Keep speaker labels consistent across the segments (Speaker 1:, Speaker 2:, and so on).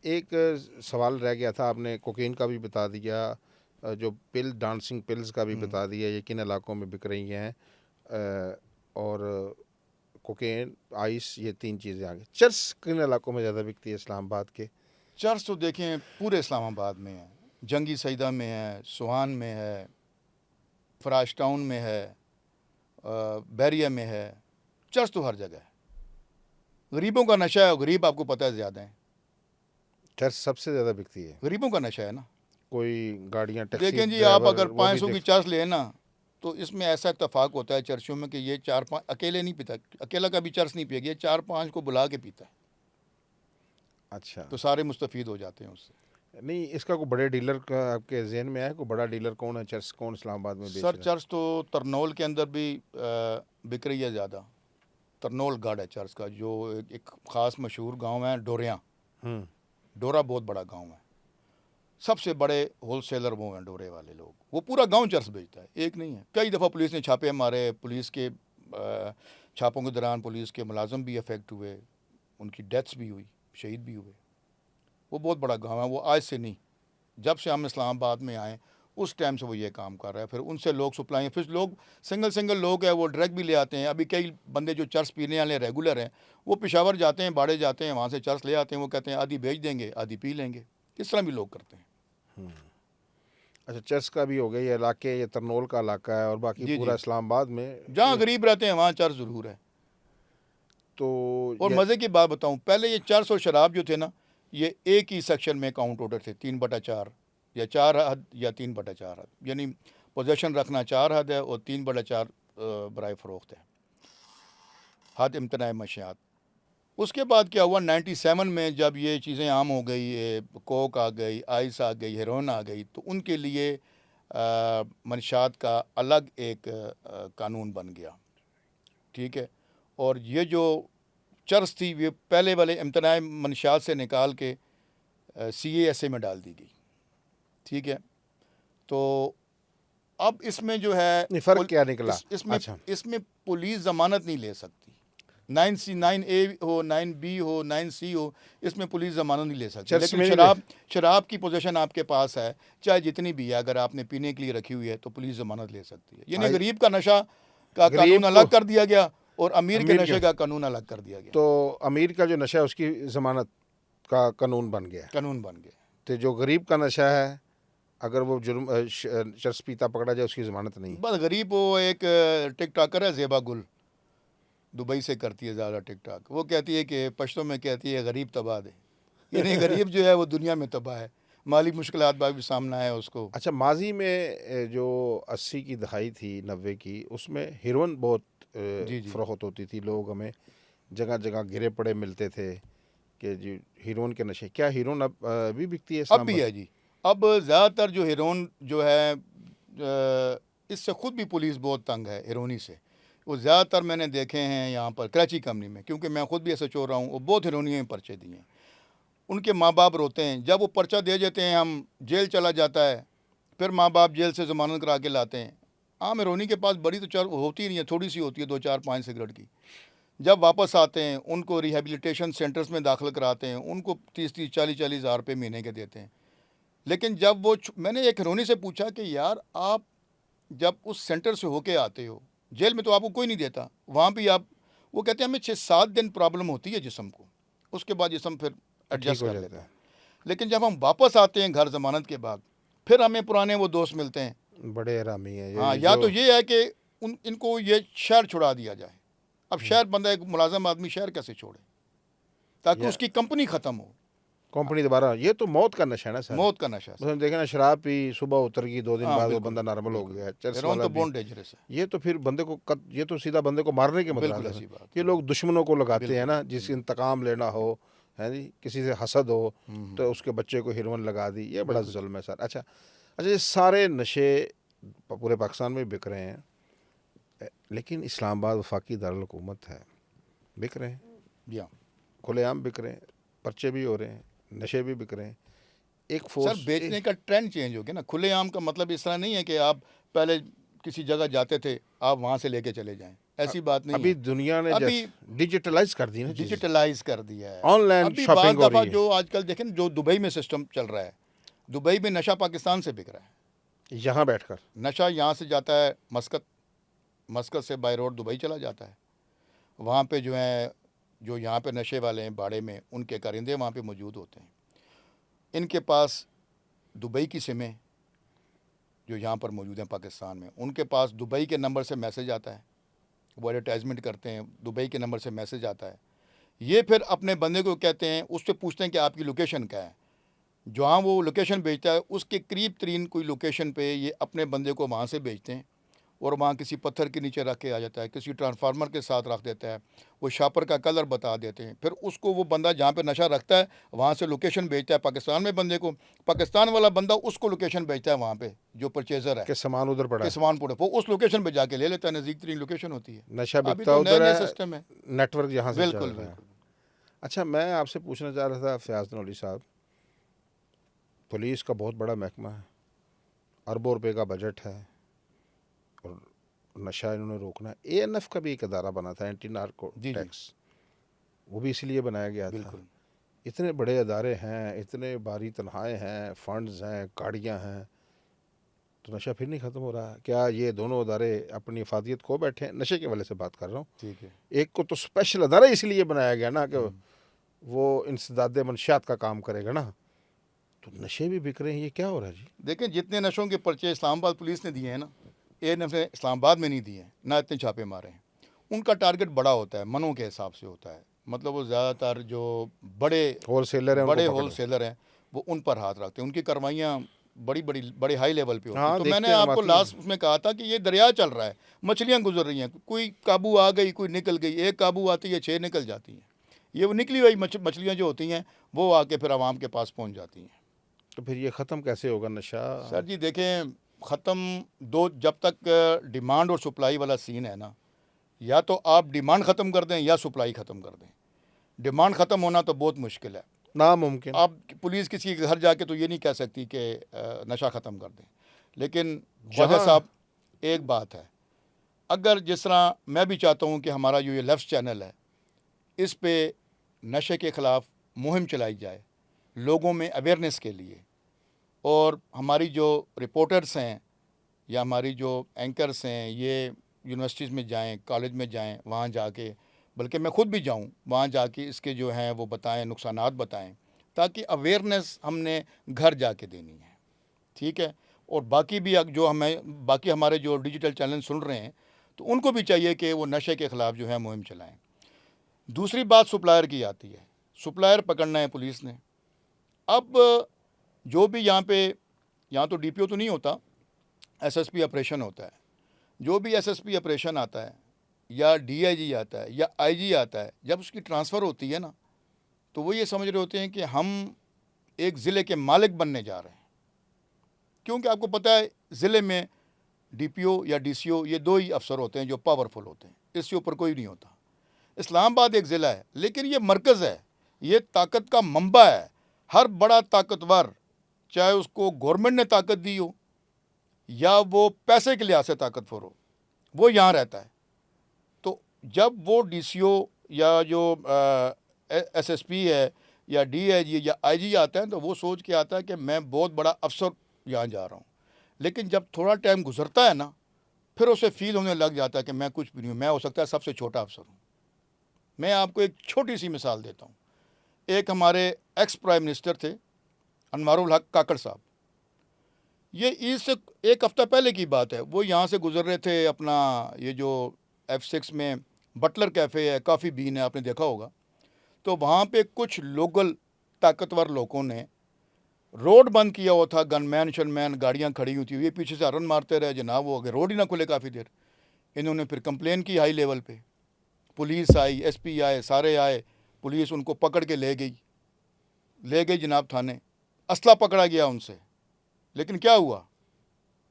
Speaker 1: एक सवाल रह गया था, आपने कोकीन का भी बता दिया, जो डांसिंग पिल्स का भी बता दिया, ये किन इलाकों में बिक रही हैं, और कोकेन, आइस, ये 3 चीज़ें आ गई। चर्स किन इलाकों में ज़्यादा बिकती है इस्लामाबाद के?
Speaker 2: चर्च तो देखें पूरे इस्लामाबाद में है, जंगी सईदा में है, सुहान में है, फराश टाउन में है, बैरिया में है। चर्च तो हर जगह है। गरीबों का नशा है, गरीब आपको पता है ज़्यादा है।
Speaker 1: चर्च सबसे ज़्यादा बिकती है।
Speaker 2: गरीबों का नशा है ना।
Speaker 1: कोई गाड़ियाँ, टैक्सी
Speaker 2: देखें जी, आप
Speaker 1: ड्राइवर,
Speaker 2: अगर
Speaker 1: वो भी
Speaker 2: 500 की
Speaker 1: देख।
Speaker 2: चर्च ले ना, तो इसमें ऐसा इत्तेफाक होता है चर्चों में कि ये 4-5 अकेले नहीं पीता, अकेला कभी चर्च नहीं पिएगा, ये 4-5 को बुला के पीता है,
Speaker 1: अच्छा,
Speaker 2: तो सारे मुस्तफ़ीद हो जाते हैं उससे।
Speaker 1: नहीं, इसका कोई बड़े डीलर का आपके जहन में है? कोई बड़ा डीलर कौन है? चर्च कौन इस्लामाबाद में बेच
Speaker 2: सर
Speaker 1: रहा है?
Speaker 2: चर्च तो तरनौल के अंदर भी बिक रही है ज़्यादा। तरनौल गढ़ है चर्च का, जो एक ख़ास मशहूर गांव है डोरियाँ। डोरा बहुत बड़ा गांव है, सबसे बड़े होलसेलर वो हैं डोरे वाले लोग। वो पूरा गांव चर्च बेचता है, एक नहीं है। कई दफ़ा पुलिस ने छापे मारे, पुलिस के छापों के दौरान पुलिस के मुलाजम भी अफेक्ट हुए, उनकी डेथ्स भी हुई, शहीद भी हुए। वो बहुत बड़ा गांव है। वो आज से नहीं, जब से हम इस्लामाबाद में आए उस टाइम से वो ये काम कर रहा है। फिर उनसे लोग सप्लाई, फिर लोग सिंगल लोग हैं, वो ड्रग भी ले आते हैं। अभी कई बंदे जो चर्च पीने वाले रेगुलर हैं, वो पेशावर जाते हैं, बाड़े जाते हैं, वहाँ से चर्च ले आते हैं। वो कहते हैं आधी बेच देंगे, आधी पी लेंगे। इस तरह भी लोग करते हैं।
Speaker 1: अच्छा, चर्च का भी हो गया, ये इलाके, ये तरनौल का इलाका है, और बाकी
Speaker 2: जी
Speaker 1: पूरा
Speaker 2: जी,
Speaker 1: इस्लामाबाद में
Speaker 2: जहाँ गरीब रहते हैं वहाँ चर्च ज़रूर है।
Speaker 1: तो
Speaker 2: और
Speaker 1: ये
Speaker 2: मज़े की बात बताऊँ, पहले ये चर्च और शराब जो थे ना, ये एक ही सेक्शन में काउंट ऑर्डर थे, 3/4 या 4 हद या 3/4 हद, यानी पोजेशन रखना 4 हद है और 3/4 बराए फ़रोख्त है, हद इम्तनाए मशियात। उसके बाद क्या हुआ, 97 में जब ये चीज़ें आम हो गई, कोक आ गई, आइस आ गई, हेरोइन आ गई, तो उनके लिए मंशात का अलग एक कानून बन गया। ठीक है। और ये जो चर्च थी, ये पहले वाले इम्तनाए मंशात से निकाल के CASA में डाल दी गई। ठीक है। तो अब इसमें जो है
Speaker 1: नहीं, फ़र्क क्या निकला?
Speaker 2: इसमें
Speaker 1: अच्छा,
Speaker 2: इसमें पुलिस ज़मानत नहीं ले सकती। 9A हो, 9B हो, 9C हो, इसमें पुलिस ज़मानत नहीं ले सकती।
Speaker 1: चर्च
Speaker 2: लेकिन
Speaker 1: में नहीं ले।
Speaker 2: शराब की पोजीशन आपके पास है, चाहे जितनी भी है, अगर आपने पीने के लिए रखी हुई है तो पुलिस ज़मानत ले सकती है। यानी
Speaker 1: आई,
Speaker 2: गरीब का नशा का
Speaker 1: गरीब
Speaker 2: कानून
Speaker 1: को,
Speaker 2: अलग कर दिया गया और अमीर के
Speaker 1: अमीर के,
Speaker 2: नशे का कानून अलग कर दिया गया।
Speaker 1: तो अमीर का जो नशा है उसकी ज़मानत का कानून बन गया।
Speaker 2: कानून बन गया।
Speaker 1: तो जो गरीब का नशा है, अगर वो चर्च पीता पकड़ा जाए, उसकी ज़मानत नहीं।
Speaker 2: बस गरीब, वो एक टिक टॉकर है ज़ेबा गुल, दुबई से करती है ज़्यादा टिक टॉक। वो कहती है कि पश्तो में कहती है गरीब तबाह दे, यानी गरीब जो है वो दुनिया में तबाह है, माली मुश्किलात का भी सामना है उसको।
Speaker 1: अच्छा, माजी में जो 80 की दहाई थी, 90 की, उसमें हेरोइन बहुत
Speaker 2: जी जी,
Speaker 1: फ़रोख्त होती थी। लोग हमें जगह जगह गिरे पड़े मिलते थे कि जी हीरोइन के नशे। क्या हीरोइन अब भी बिकती है
Speaker 2: अब भी
Speaker 1: इस्लामाबाद?
Speaker 2: है जी। अब ज़्यादातर जो हेरोइन जो है, इससे ख़ुद भी पुलिस बहुत तंग है हेरोनी से। वो ज़्यादातर मैंने देखे हैं यहाँ पर कराची कंपनी में, क्योंकि मैं ख़ुद भी SHO रहा हूँ, वो बहुत हेरोनियों में पर्चे दिए हैं। उनके माँ बाप रोते हैं जब वो पर्चा दे देते हैं, हम जेल चला जाता है, फिर माँ बाप जेल से ज़मानत करा के लाते हैं। आम हेरोनी के पास बड़ी तो चर होती ही नहीं है, थोड़ी सी होती है, 2-4-5 सिगरेट की। जब वापस आते हैं उनको रिहेबिलिटेशन सेंटर्स में दाखिल कराते हैं, उनको 30-30, 40-40 हज़ार रुपये महीने के देते हैं। लेकिन जब वो मैंने एक हेरोनी से पूछा कि यार, आप जब उस सेंटर से होके आते हो, जेल में तो आपको कोई नहीं देता, वहाँ भी आप, वो कहते हैं हमें 6-7 दिन प्रॉब्लम होती है जिस्म को, उसके बाद जिस्म फिर
Speaker 1: ठीक
Speaker 2: एडजस्ट
Speaker 1: हो
Speaker 2: कर
Speaker 1: जाता
Speaker 2: लेता है।
Speaker 1: है।
Speaker 2: लेकिन जब हम वापस आते हैं घर ज़मानत के बाद, फिर हमें पुराने वो दोस्त मिलते हैं।
Speaker 1: बड़े हरामी है
Speaker 2: हाँ,
Speaker 1: ये
Speaker 2: या
Speaker 1: जो।
Speaker 2: तो ये है कि इनको ये शहर छुड़ा दिया जाए। अब शहर बंदा, एक मुलाजम आदमी शहर कैसे छोड़े, ताकि
Speaker 1: या
Speaker 2: उसकी कंपनी ख़त्म हो।
Speaker 1: कंपनी दोबारा, ये तो मौत का नशा है ना सर।
Speaker 2: मौत का नशा सर।
Speaker 1: मतलब देखे ना, शराब पी, सुबह उतर गई, 2 दिन
Speaker 2: हाँ
Speaker 1: बाद वो
Speaker 2: बिल्कुल,
Speaker 1: बंदा नॉर्मल हो
Speaker 2: बिल्कुल।
Speaker 1: गया है। चर्च
Speaker 2: हेरोइन
Speaker 1: वाला
Speaker 2: तो
Speaker 1: भी,
Speaker 2: बहुत डेंजरस है।
Speaker 1: ये तो फिर बंदे को ये तो सीधा बंदे को मारने के
Speaker 2: बिल्कुल
Speaker 1: मुतराद है।
Speaker 2: ऐसी बात
Speaker 1: ये
Speaker 2: है।
Speaker 1: लोग दुश्मनों को लगाते हैं
Speaker 2: बिल्कुल
Speaker 1: ना, जिस
Speaker 2: बिल्कुल।
Speaker 1: इंतकाम लेना हो, है जी, किसी से हसद हो, तो उसके बच्चे को हेरोइन लगा दी। ये बड़ा
Speaker 2: बिल्कुल जी।
Speaker 1: जुल्म है सर। अच्छा, अच्छा, ये सारे नशे पूरे पाकिस्तान में बिक रहे हैं, लेकिन इस्लामाबाद वफाकी दारुल हुकूमत है, बिक रहे हैं,
Speaker 2: जी हाँ
Speaker 1: खुलेआम बिक रहे हैं, पर्चे भी हो रहे हैं, नशे भी बिक रहे हैं। एक
Speaker 2: सर,
Speaker 1: फोर्स
Speaker 2: बेचने का ट्रेंड चेंज हो गया ना। खुलेआम का मतलब इस तरह नहीं है कि आप पहले किसी जगह जाते थे, आप वहाँ से लेके चले जाएं। ऐसी बात नहीं
Speaker 1: अभी
Speaker 2: है।
Speaker 1: दुनिया ने
Speaker 2: अभी
Speaker 1: डिजिटलाइज कर दी ना चीज़।
Speaker 2: डिजिटलाइज कर दिया है।
Speaker 1: ऑनलाइन
Speaker 2: अभी
Speaker 1: शॉपिंग
Speaker 2: बाज़
Speaker 1: हो
Speaker 2: दफ़ा
Speaker 1: रही है।
Speaker 2: जो आजकल देखें ना, जो दुबई में सिस्टम चल रहा है, दुबई में नशा पाकिस्तान से बिक रहा है।
Speaker 1: यहाँ बैठकर
Speaker 2: नशा यहाँ से जाता है मस्कत, मस्कत से बाय रोड दुबई चला जाता है। वहाँ पे जो है, जो यहाँ पे नशे वाले हैं बाड़े में, उनके कारिंदे वहाँ पे मौजूद होते हैं। इनके पास दुबई की सिमें जो यहाँ पर मौजूद हैं पाकिस्तान में, उनके पास दुबई के नंबर से मैसेज आता है, वो एडवर्टाइजमेंट करते हैं, दुबई के नंबर से मैसेज आता है। ये फिर अपने बंदे को कहते हैं, उससे पूछते हैं कि आपकी लोकेशन क्या है। जहाँ वो लोकेशन भेजता है उसके करीब तरीन कोई लोकेशन पे ये अपने बंदे को वहाँ से भेजते हैं, और वहाँ किसी पत्थर के नीचे रख के आ जाता है, किसी ट्रांसफार्मर के साथ रख देता है, वो शापर का कलर बता देते हैं। फिर उसको वो बंदा जहाँ पे नशा रखता है वहाँ से लोकेशन भेजता है पाकिस्तान में बंदे को, पाकिस्तान वाला बंदा उसको लोकेशन भेजता है वहाँ पे जो परचेज़र है
Speaker 1: के सामान उधर पड़ा
Speaker 2: कि
Speaker 1: है,
Speaker 2: सामान पड़े, वो उस लोकेशन पे जाके ले लेता है, नज़दीक तरीन लोकेशन होती है।
Speaker 1: नशा
Speaker 2: अभी
Speaker 1: बिकता
Speaker 2: तो
Speaker 1: उधर
Speaker 2: नए
Speaker 1: है,
Speaker 2: सिस्टम है।
Speaker 1: नेटवर्क यहाँ से चल
Speaker 2: बिल्कुल
Speaker 1: रहा है।
Speaker 2: बिल्कुल।
Speaker 1: अच्छा, मैं आपसे पूछना चाह रहा था फयाज नौली साहब, पुलिस का बहुत बड़ा महकमा है, अरबों रुपए का बजट है, और नशा इन्होंने रोकना है। एएनएफ का भी एक अदारा बना था, एंटी नार्को
Speaker 2: जी जी
Speaker 1: टैक्स, वो भी इसलिए बनाया गया था।
Speaker 2: बिल्कुल।
Speaker 1: इतने बड़े अदारे हैं, इतने भारी तनख्वाहें हैं, फंड्स हैं, गाड़ियाँ हैं, तो नशा फिर नहीं ख़त्म हो रहा? क्या ये दोनों अदारे अपनी अफादियत खो बैठे हैं? नशे के वाले से बात कर रहा हूँ।
Speaker 2: ठीक है।
Speaker 1: एक को तो स्पेशल अदारा इसलिए बनाया गया ना कि वो इंसदाद मनशियात का काम करेगा ना, तो नशे भी बिक रहे हैं, ये क्या हो रहा है जी?
Speaker 2: देखें, जितने नशों के पर्चे इस्लामाबाद पुलिस ने दिए हैं ना, एएनएफ ने इस्लामाबाद में नहीं दिए हैं, ना इतने छापे मारे हैं। उनका टारगेट बड़ा होता है, मनों के हिसाब से होता है। मतलब वो ज़्यादातर जो बड़े
Speaker 1: होलसेलर हैं,
Speaker 2: बड़े
Speaker 1: उनको पकड़ लो।
Speaker 2: होलसेलर हैं, वो उन पर हाथ रखते हैं। उनकी कार्रवाइयाँ बड़ी हाई लेवल पे होती हैं।
Speaker 1: हाँ,
Speaker 2: तो
Speaker 1: देखते
Speaker 2: मैंने
Speaker 1: हैं, हम
Speaker 2: आपको
Speaker 1: आती हैं।
Speaker 2: लास्ट उसमें कहा था कि ये दरिया चल रहा है, मछलियाँ गुजर रही हैं, कोई काबू आ गई, कोई निकल गई, एक काबू आती है, 6 निकल जाती हैं। ये वो निकली हुई मछलियाँ जो होती हैं वो आके फिर आवाम के पास पहुँच जाती हैं।
Speaker 1: तो फिर ये ख़त्म कैसे होगा नशा?
Speaker 2: सर जी देखें, ख़त्म दो, जब तक डिमांड और सप्लाई वाला सीन है ना, या तो आप डिमांड ख़त्म कर दें या सप्लाई ख़त्म कर दें। डिमांड ख़त्म होना तो बहुत मुश्किल है।
Speaker 1: नामुमकिन।
Speaker 2: आप पुलिस किसी के घर जाके तो ये नहीं कह सकती कि नशा ख़त्म कर दें। लेकिन ख्वाजा
Speaker 1: जहाँ
Speaker 2: साहब, एक बात है, अगर जिस तरह मैं भी चाहता हूँ कि हमारा जो ये लेफ्ट चैनल है, इस पे नशे के ख़िलाफ़ मुहिम चलाई जाए लोगों में अवेयरनेस के लिए, और हमारी जो रिपोर्टर्स हैं या हमारी जो एंकर्स हैं, ये यूनिवर्सिटीज़ में जाएं, कॉलेज में जाएं, वहाँ जाके, बल्कि मैं ख़ुद भी जाऊँ वहाँ जाके इसके जो हैं वो बताएं, नुकसानात बताएं, ताकि अवेयरनेस हमने घर जाके देनी है। ठीक है। और बाकी भी जो बाकी हमारे जो डिजिटल चैनल सुन रहे हैं, तो उनको भी चाहिए कि वो नशे के ख़िलाफ़ जो है मुहिम चलाएँ। दूसरी बात सप्लायर की आती है। सप्लायर पकड़ना है पुलिस ने। अब जो भी यहाँ तो डीपीओ तो नहीं होता, एसएसपी ऑपरेशन होता है। जो भी एसएसपी ऑपरेशन आता है या डीआईजी आता है या आईजी आता है, जब उसकी ट्रांसफ़र होती है ना, तो वो ये समझ रहे होते हैं कि हम एक ज़िले के मालिक बनने जा रहे हैं। क्योंकि आपको पता है ज़िले में डीपीओ या डीसीओ ये 2 ही अफसर होते हैं जो पावरफुल होते हैं, इससे ऊपर कोई नहीं होता। इस्लामाबाद एक ज़िला है, लेकिन ये मरकज़ है, ये ताकत का मंबा है। हर बड़ा ताकतवर, चाहे उसको गवर्नमेंट ने ताकत दी हो या वो पैसे के लिहाज से ताकतवर हो, वो यहाँ रहता है। तो जब वो डीसीओ या जो एसएसपी है या डीआईजी या आईजी आता है, तो वो सोच के आता है कि मैं बहुत बड़ा अफसर यहाँ जा रहा हूँ। लेकिन जब थोड़ा टाइम गुजरता है ना, फिर उसे फील होने लग जाता है कि मैं कुछ भी नहीं हूँ, मैं हो सकता है सबसे छोटा अफसर हूँ। मैं आपको एक छोटी सी मिसाल देता हूँ। एक हमारे एक्स प्राइम मिनिस्टर थे, अनवारुल हक काकड़ साहब। ये ईद से एक हफ़्ता पहले की बात है, वो यहाँ से गुजर रहे थे, अपना ये जो F6 में बटलर कैफ़े है, कॉफ़ी बीन है, आपने देखा होगा। तो वहाँ पे कुछ लोकल ताकतवर लोगों ने रोड बंद किया हुआ था, गनमैन शनमैन गाड़ियाँ खड़ी हुई थी, ये पीछे से हॉर्न मारते रहे, जनाब वो अगर रोड ही ना खुले काफ़ी देर। इन्होंने फिर कंप्लेन की हाई लेवल पे, पुलिस आई, एसपी आए, सारे आए, पुलिस उनको पकड़ के ले गई जनाब थाने। असला पकड़ा गया उनसे, लेकिन क्या हुआ,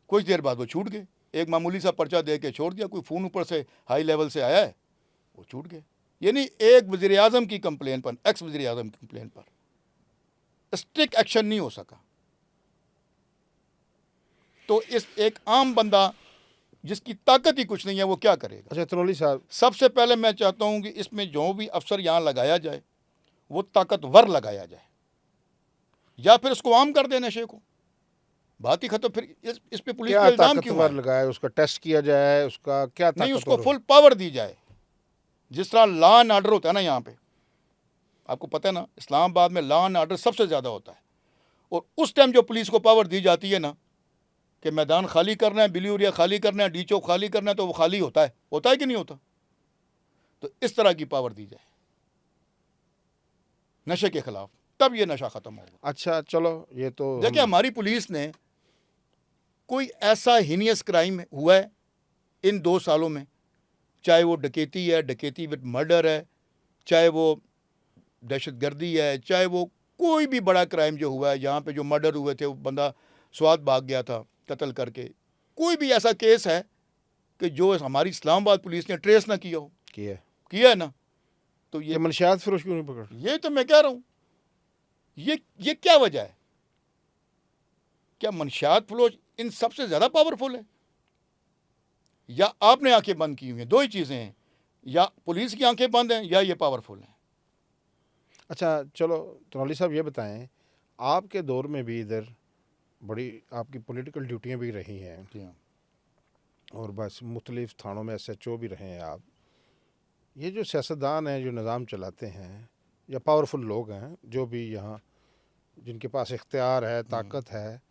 Speaker 2: कुछ देर बाद वो छूट गए। एक मामूली सा पर्चा दे के छोड़ दिया, कोई फ़ोन ऊपर से हाई लेवल से आया है, वो छूट गए। यानी एक वज़ीर आज़म की कंप्लेन पर, एक्स वज़ीर आज़म की कंप्लेन पर स्ट्रिक्ट एक्शन नहीं हो सका। तो इस एक आम बंदा जिसकी ताकत ही कुछ नहीं है, वो क्या करेगा?
Speaker 1: अच्छा तनोली साहब,
Speaker 2: सबसे पहले मैं चाहता हूं कि इसमें जो भी अफसर यहाँ लगाया जाए वो ताकतवर लगाया जाए, या फिर उसको आम कर दे नशे को, बात ही खत्म। फिर इस पे पुलिस
Speaker 1: क्या
Speaker 2: पे इल्जाम क्यों
Speaker 1: ताकतवर
Speaker 2: आए?
Speaker 1: लगाए, उसका टेस्ट किया जाए, उसका क्या
Speaker 2: नहीं, उसको
Speaker 1: ताकतवर हो?
Speaker 2: फुल पावर दी जाए, जिस तरह लॉ एंड ऑर्डर होता है ना यहाँ पे, आपको पता है ना, इस्लामाबाद में लॉ एंड ऑर्डर सबसे ज़्यादा होता है। और उस टाइम जो पुलिस को पावर दी जाती है ना कि मैदान खाली करना है, बिलियोरिया खाली करना है, डी चौक खाली करना है, तो वो खाली होता है कि नहीं होता? तो इस तरह की पावर दी जाए नशे के खिलाफ, तब ये नशा ख़त्म होगा।
Speaker 1: अच्छा चलो, ये तो
Speaker 2: देखिए, हमारी पुलिस ने कोई ऐसा हीनियस क्राइम हुआ है इन 2 सालों में, चाहे वो डकैती है, डकैती विद मर्डर है, चाहे वो दहशतगर्दी है, चाहे वो कोई भी बड़ा क्राइम जो हुआ है, यहाँ पे जो मर्डर हुए थे, वो बंदा स्वाद भाग गया था कत्ल करके, कोई भी ऐसा केस है कि जो हमारी इस्लामाबाद पुलिस ने ट्रेस ना किया हो? किया है ना? तो
Speaker 1: ये मंशियात फरोश क्यों नहीं पकड़?
Speaker 2: ये तो मैं कह रहा हूँ, ये क्या वजह है? क्या मंशियात फरोश इन सबसे ज़्यादा पावरफुल है, या आपने आंखें बंद की हुई हैं? 2 ही चीज़ें हैं, या पुलिस की आंखें बंद हैं या ये पावरफुल हैं।
Speaker 1: अच्छा चलो तनोली साहब, ये बताएं, आपके दौर में भी इधर बड़ी आपकी पॉलिटिकल ड्यूटियां भी रही हैं,
Speaker 2: जी हाँ,
Speaker 1: और बस मुख्तलिफ थानों में SHO भी रहे हैं आप। ये जो सियासतदान हैं, जो निज़ाम चलाते हैं, या पावरफुल लोग हैं जो भी यहाँ, जिनके पास इख्तियार है, ताकत है,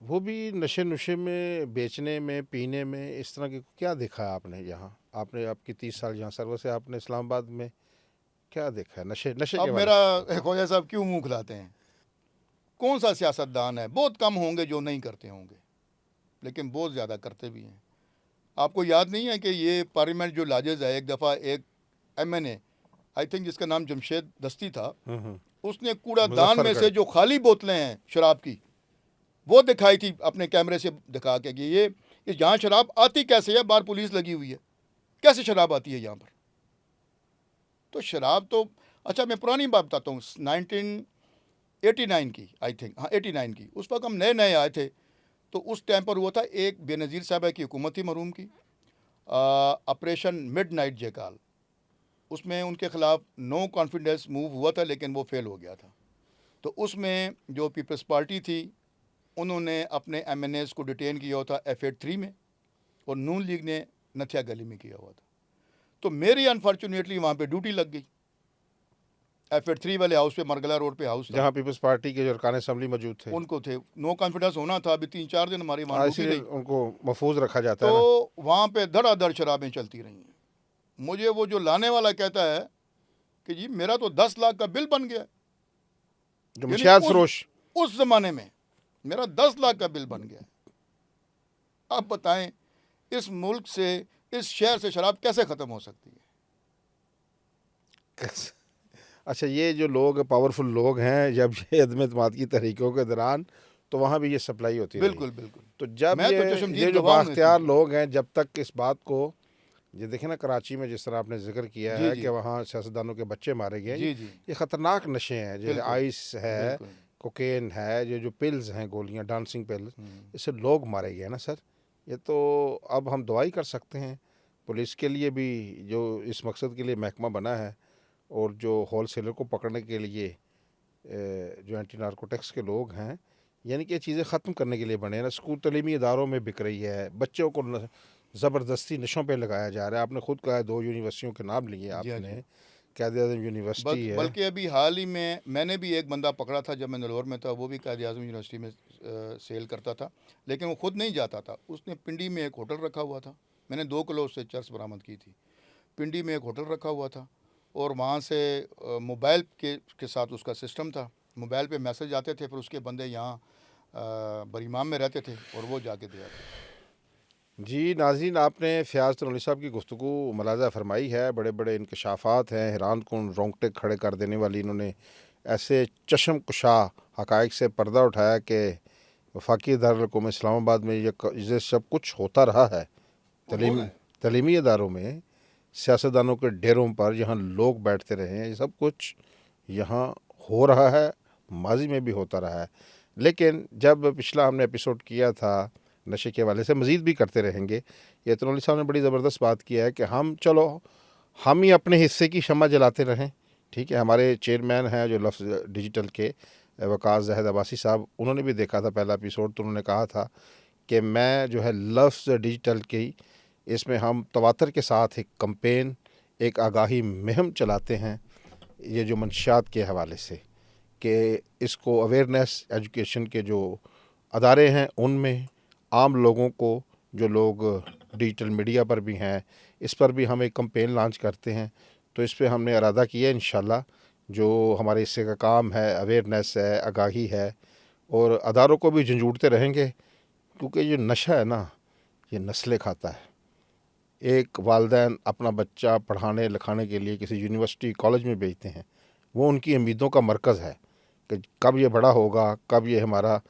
Speaker 1: वो भी नशे नुशे में, बेचने में, पीने में, इस तरह की क्या देखा है आपने यहाँ? आपने आपकी 30 साल यहाँ सर्विस है, आपने इस्लामाबाद में क्या देखा है नशे नशे के
Speaker 2: अब
Speaker 1: बारे
Speaker 2: मेरा ख्वाजा साहब क्यों मुंह खुलाते हैं? कौन सा सियासतदान है? बहुत कम होंगे जो नहीं करते होंगे, लेकिन बहुत ज़्यादा करते भी हैं। आपको याद नहीं है कि ये पार्लियामेंट जो लाजिज है, एक दफ़ा एक MNA, आई थिंक जिसका नाम जमशेद दस्ती था,
Speaker 1: में?
Speaker 2: उसने कूड़ादान में
Speaker 1: मुजफ्फरगढ़।
Speaker 2: से जो खाली बोतलें हैं शराब की, वो दिखाई थी अपने कैमरे से दिखा के कि ये यहाँ शराब आती कैसे है, बाहर पुलिस लगी हुई है, कैसे शराब आती है यहाँ पर? तो शराब तो, अच्छा मैं पुरानी बात बताता हूँ, 1989 की, आई थिंक, हाँ 89 की, उस वक्त हम नए नए आए थे, तो उस टाइम पर हुआ था एक बेनज़ीर साहब की हुकूमत थी मरहूम की, ऑपरेशन मिडनाइट जयकाल, उसमें उनके ख़िलाफ़ नो कॉन्फिडेंस मूव हुआ था, लेकिन वो फेल हो गया था। तो उसमें जो पीपल्स पार्टी थी, उन्होंने अपने MNAs को डिटेन किया हुआ था F83 में, और नून लीग ने नथिया गली में किया हुआ था। तो मेरी अनफॉर्चुनेटली वहाँ पे ड्यूटी लग गई, F83 वाले हाउस पे, मरगला रोड पे हाउस था,
Speaker 1: जहाँ पीपल्स पार्टी के जो अरकान असम्बली मौजूद थे,
Speaker 2: उनको थे नो कॉन्फिडेंस होना था। अभी 3-4 दिन हमारी वहाँ ड्यूटी
Speaker 1: इसीलिए
Speaker 2: रही,
Speaker 1: उनको महफूज रखा जाता है ना।
Speaker 2: तो वहाँ पे धड़ाधड़ शराबें चलती रही हैं। मुझे वो जो लाने वाला कहता है कि जी मेरा तो 10 लाख का बिल बन गया,
Speaker 1: जो मंशियात फरोश,
Speaker 2: उस ज़माने में मेरा 10 लाख का बिल बन गया। आप बताएं, इस मुल्क से, इस शहर से शराब कैसे ख़त्म हो सकती है?
Speaker 1: अच्छा ये जो लोग पावरफुल लोग हैं, जब ये अदम एतमाद की तहरीकों के दौरान, तो वहाँ भी ये सप्लाई होती रही।
Speaker 2: बिल्कुल बिल्कुल।
Speaker 1: तो जब
Speaker 2: मैं तो
Speaker 1: ये
Speaker 2: चशमदीद
Speaker 1: जो
Speaker 2: गवाह हूं
Speaker 1: बाख्तियार
Speaker 2: इसमें।
Speaker 1: लोग हैं, जब तक इस बात को, ये देखें ना कराची में जिस तरह आपने जिक्र किया
Speaker 2: जी
Speaker 1: है
Speaker 2: जी
Speaker 1: कि वहाँ सियासतदानों के बच्चे मारे गए,
Speaker 2: जी जी,
Speaker 1: ये ख़तरनाक नशे हैं, जैसे
Speaker 2: बिल्कुल
Speaker 1: आइस है,
Speaker 2: बिल्कुल।
Speaker 1: कोकेन है, जो जो पिल्स हैं, गोलियाँ, डांसिंग पिल्स, इससे लोग मारे गए ना सर। ये तो अब हम दुआ ही कर सकते हैं पुलिस के लिए भी, जो इस मकसद के लिए महकमा बना है, और जो होल सेलर को पकड़ने के लिए जो एंटी नारकोटिक्स के लोग हैं, यानी कि ये चीज़ें ख़त्म करने के लिए बने हैं ना। स्कूल तलीमी इदारों में बिक रही है, बच्चों को ज़बरदस्ती नशों पे लगाया जा रहा है। आपने खुद कहा 2 यूनिवर्सिटियों के नाम लिए आपने, कायद-ए-आज़म यूनिवर्सिटी है।
Speaker 2: बल्कि अभी हाल ही में मैंने भी एक बंदा पकड़ा था जब मैं नलौर में था, वो भी कायद-ए-आज़म यूनिवर्सिटी में सेल करता था, लेकिन वो खुद नहीं जाता था। उसने पिंडी में एक होटल रखा हुआ था, मैंने 2 किलो उससे चर्स बरामद की थी। पिंडी में एक होटल रखा हुआ था, और वहाँ से मोबाइल के साथ उसका सिस्टम था, मोबाइल पे मैसेज आते थे, फिर उसके बंदे यहाँ बरीमाम में रहते थे और वो जाके दे आते।
Speaker 1: जी नाज़रीन, आपने फ़याज़ तनोली साहब की गुफ्तगू मुलाज़ा फरमाई है। बड़े बड़े इंकशाफ़ात हैं, हैरान कुन, रोंगटे खड़े कर देने वाली। इन्होंने ऐसे चशम कुशा हक़ाइक़ से पर्दा उठाया कि वफाकी दारुल इस्लामाबाद में ये सब कुछ होता रहा है। तलीमी इदारों में सियासतदानों के डेरों पर जहाँ लोग बैठते रहे हैं, ये सब कुछ यहाँ हो रहा है, माजी में भी होता रहा है। लेकिन जब पिछला हमने एपिसोड किया था नशे के हवाले से मज़ीद भी करते रहेंगे। ये तनोली साहब ने बड़ी ज़बरदस्त बात किया है कि हम चलो हम ही अपने हिस्से की शम्मा जलाते रहें। ठीक है, हमारे चेयरमैन हैं जो लफ्ज़ डिजिटल के वकास ज़ाहिद अब्बासी साहब, उन्होंने भी देखा था पहला एपिसोड, तो उन्होंने कहा था कि मैं जो है लफ्ज़ डिजिटल की इसमें हम तवातर के साथ एक कंपेन, एक आगाही मुहिम चलाते हैं ये जो मंशियात के हवाले से, कि इसको अवेयरनेस एजुकेशन के जो अदारे हैं उनमें आम लोगों को, जो लोग डिजिटल मीडिया पर भी हैं, इस पर भी हम एक कंपेन लॉन्च करते हैं। तो इस पे हमने इरादा किया इंशाल्लाह, जो हमारे हिस्से का काम है, अवेयरनेस है, आगाही है, और अदारों को भी झंझूड़ते रहेंगे, क्योंकि ये नशा है ना, ये नस्लें खाता है। एक वालिदैन अपना बच्चा पढ़ाने लिखाने के लिए किसी यूनिवर्सिटी कॉलेज में भेजते हैं, वो उनकी उम्मीदों का मरकज़ है कि कब ये बड़ा होगा, कब ये हमारा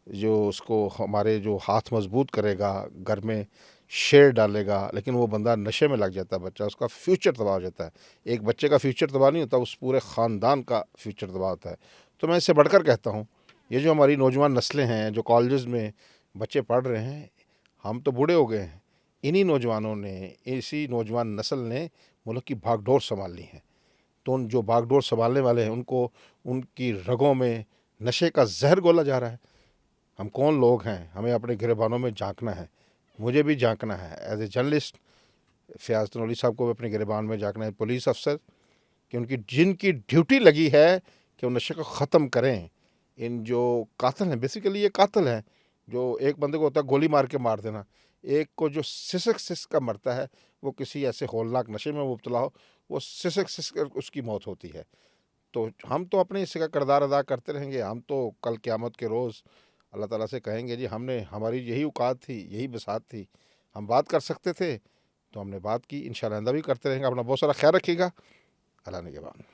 Speaker 1: जो उसको हमारे जो हाथ मजबूत करेगा, घर में शेर डालेगा। लेकिन वो बंदा नशे में लग जाता है, बच्चा, उसका फ्यूचर तबाह हो जाता है। एक बच्चे का फ्यूचर तबाह नहीं होता, उस पूरे ख़ानदान का फ्यूचर तबाह होता है। तो मैं इससे बढ़कर कहता हूँ, ये जो हमारी नौजवान नस्लें हैं, जो कॉलेज़ में बच्चे पढ़ रहे हैं, हम तो बूढ़े हो गए हैं, इन्हीं नौजवानों ने, इसी नौजवान नस्ल ने मुल्क की भागडोर संभाल ली है। तो उन जो भागडोर संभालने वाले हैं, उनको उनकी रगों में नशे का जहर घोला जा रहा है। हम कौन लोग हैं, हमें अपने गिरबानों में झांकना है। मुझे भी झांकना है as a journalist, Fayaz Tanoli साहब को भी अपने गिरबान में झांकना है, पुलिस अफसर, कि उनकी जिनकी ड्यूटी लगी है कि वो नशे को ख़त्म करें। इन जो कातिल हैं, बेसिकली ये कातिल हैं, जो एक बंदे को होता है गोली मार के मार देना, एक को जो सिसक सिसक का मरता है, वो किसी ऐसे होलनाक नशे में मुब्तला हो, वो सिसक सिसक कर उसकी मौत होती है। तो हम तो अपने हिस्से का किरदार अदा करते रहेंगे। हम तो कल क़यामत के रोज़ अल्लाह ताला से कहेंगे, जी हमने, हमारी यही औकात थी, यही बसात थी, हम बात कर सकते थे तो हमने बात की। इंशाअल्लाह आइंदा भी करते रहेंगे। अपना बहुत सारा ख्याल रखिएगा। अल्लाह निगहबान।